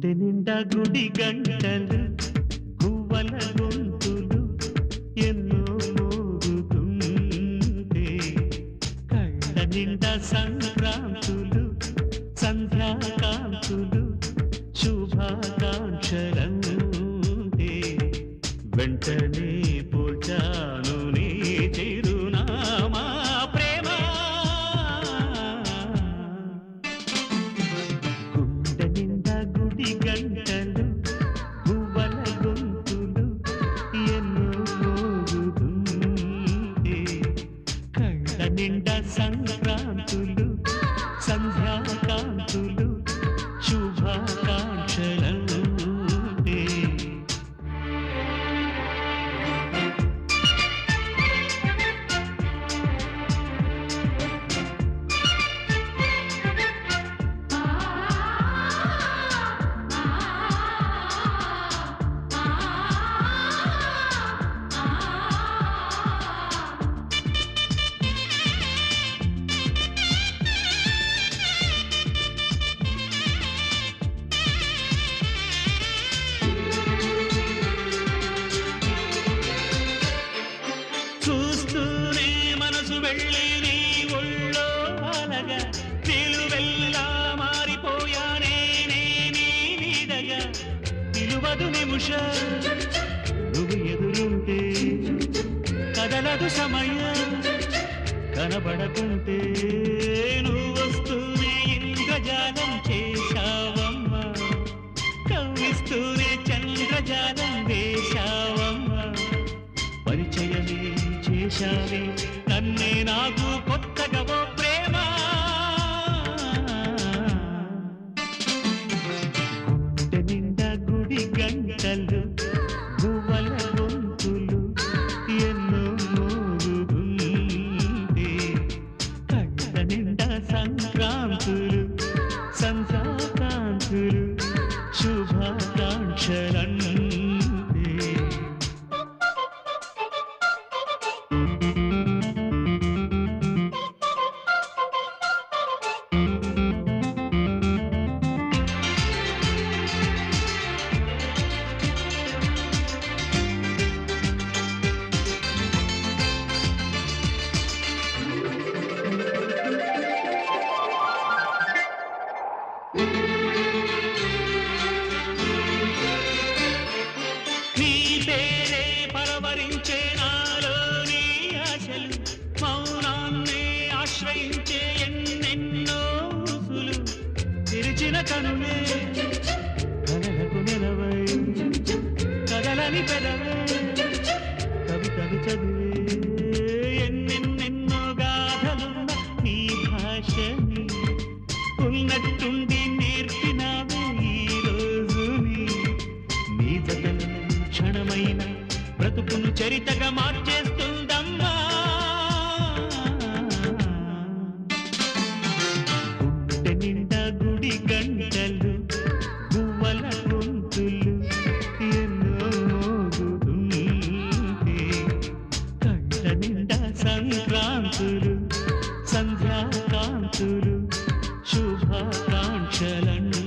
గుండె నిండా గుడి గంటలు గువ్వల గొంతులు ఎన్నో మోగుతుంటే కళ్ళ నిండా సంక్రాంతులు సంధ్యాకాంతులు శుభాకాంక్షలంటే వెంటనే పోల్చాను నీ చిరునామా ప్రేమ గుండె నిండా గుడి గంటలు గువ్వల గొంతులు ఎన్నో మోగుతుంటే కళ్ళ నిండా సంక్రాంతులు సంధ్యాకాంతులు శుభాకాంక్షలంటే చూస్తూనే మనసు వెళ్ళి నీ ఒళ్ళో అలగా నిలువెల్లా మారిపోయానే నీ నీడగా నిలువదు నిమిషం నువ్వు ఎదురుంటే కదలదు సమయం కనబడకుంటే నువ్వు వస్తూనే ఇంద్రజాలం చేశావమ్మా కవ్విస్తూనే చంద్రజాలం వేశావమ్మా పరిచయమే చేశావే నన్నే నాకు కొత్తగా ఓ ప్రేమ గుండె నిండా గుడి గంటలు గువ్వల గొంతులు ఎన్నో మోగుతుంటే కళ్ళ నిండా సంక్రాంతులు సంధ్యాకాంతులు శుభాకాంక్షలంటే నీ పేరే పరవరించే నాలోని ఆశలు మౌనాన్నే ఆశ్రయించే ఎన్నెన్నో ఊసులు తెరిచిన కనులే కలలకు నిలవై కదలని పెదవే కవితలు చదివే ఎన్నెన్నెన్నో గాథలున్న నీ భాషని ఉన్నట్టుండి నేర్పినావే ఈ రోజుని నీ జతల క్షణమైన బ్రతుకును చరితగా మార్చేస్తుందమ్మా గుండె నిండా గుడి గంటలు గువ్వల గొంతులు ఎన్నో మోగుతుంటే కళ్ళ నిండా సంక్రాంతులు సంధ్యాకాంతులు శుభాకాంక్షలంటే